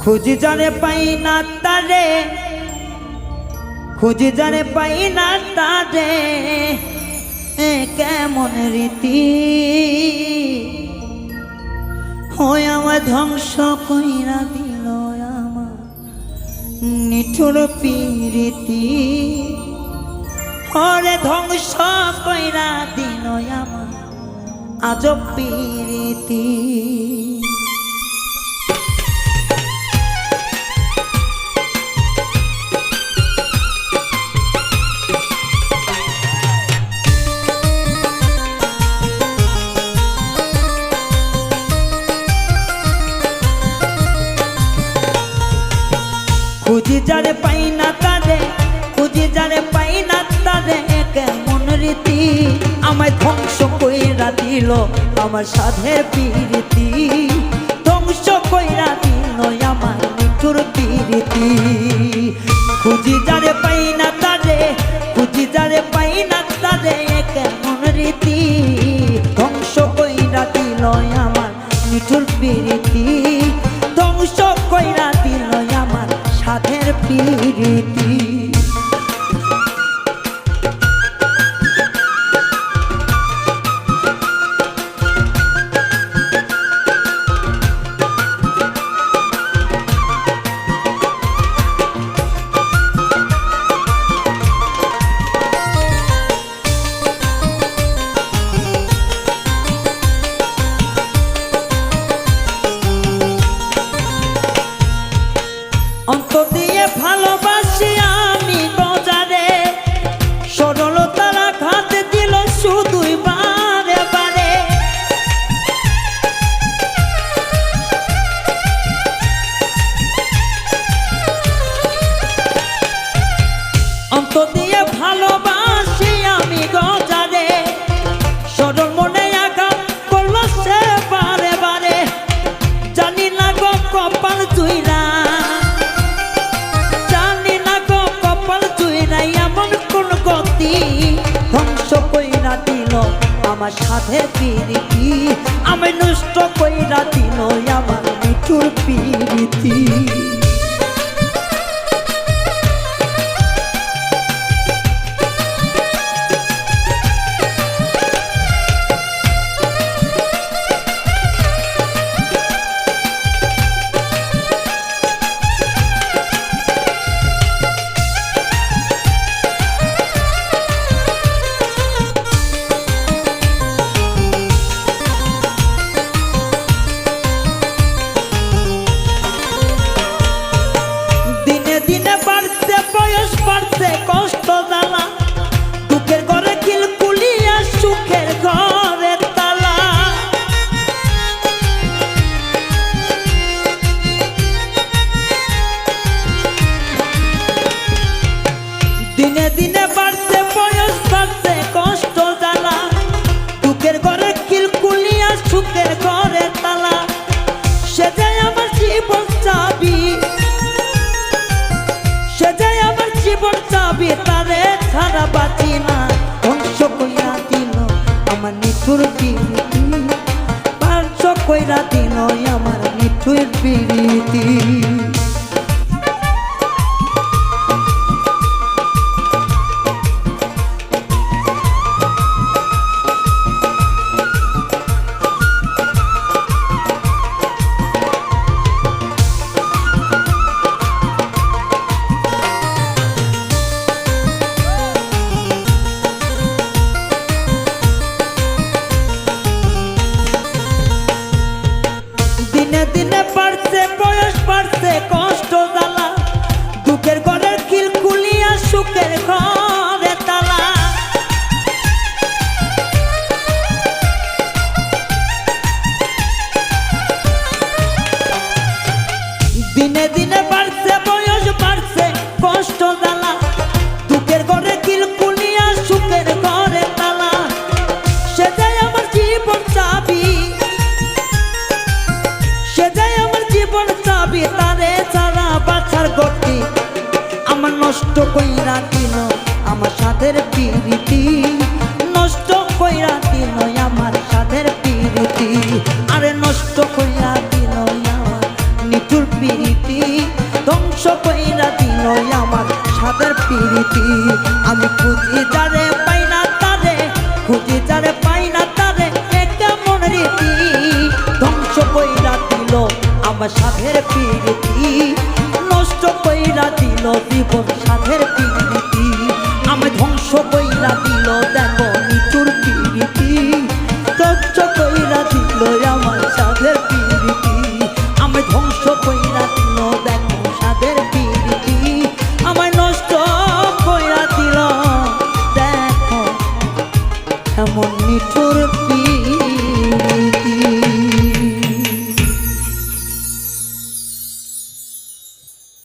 খুঁজি জানে পাই না তারে, খুঁজি জানে পাই না তারে, কেমন রীতি হয় আমার ধ্বংস কইরা দিল আমার নিঠুর প্রীতি, হরে ধ্বংস কইরা দিল আমার আজব প্রীতি। খুঁজি যারে পাই না তারে, খুঁজি যারে পাই না তারে, কেমন রীতি আমায় ধ্বংস কইরা দিল আমার সাধের প্রীতি, ধ্বংস কইরা দিল আমার নিঠুর প্রীতি। খুঁজি যারে পাই না তারে, খুঁজি যারে পাই না তারে, কেমন রীতি ধ্বংস কইরা দিল আমার নিঠুর প্রীতি, ধ্বংস কইরা দিল আমার সাধের প্রীতি। অন্তর দিয়ে ভালোবাসি আমি গজারে, সরলতার আঘাত দিল শুধুই বারে বারে, অন্তর দিয়ে ভালোবাসি আমি গজারে, সরল মনে আঘাত করল সে বারে বারে, জানি না গো কপাল চুইরা, ধ্বংস কইরা দিল আমার সাধের প্রীতি, আমি নষ্ট কইরা দিল আমার নিঠুর প্রীতি। কষ্ট জ্বালা দুঃখের ঘরে কিলকুলিয়া সুখের ঘরে তালা, দিনে দিনে বাড়ছে বয়স বাড়ছে কষ্ট জ্বালা, দুঃখের ঘরে কিলকুলিয়া সুখের ঘরে তালা, সে যায় আমার জীবন চাবি, সে যায় আমার জীবন চাবি, তারে ছাড়া বাঁচি না, ধ্বংস কইরা দিল আমার নিঠুর প্রীতি, ধ্বংস কইরা দিল আমার নিঠুর প্রীতি। দিনে দিনে বাড়ছে বয়স বাড়ছে কষ্ট জ্বালা, দুঃখের ঘরের কিলকুলিয়া সুখের ঘরে তালা, দিনে দিনে বাড়ছে বয়স বাড়ছে কষ্ট জ্বালা, দুঃখের ঘরে কিলকুলিয়া সুখের ঘরে তালা, সে যায় আমার জীবন চাবি, সে যায় আমার জীবন চাবি, তারে ছাড়া বাঁচার গতি আমার নষ্ট কইরা দিল আমার সাধের প্রীতি, নষ্ট কইরা দিল আমার সাধের প্রীতি, আরে নষ্ট কইরা দিল আমার নিঠুর প্রীতি ধ্বংস কইরা দিল আমার সাদের প্রীতি আমি খুঁজি যারে পাই না তারে খুঁজি যারে পাই না তারে এ কেমন রীতি ধ্বংস কইরা দিল আমার সাধের প্রীতি নষ্ট কইরা দিল জীবন সাধের প্রীতি আমি ধ্বংস কইরা দিল দেখো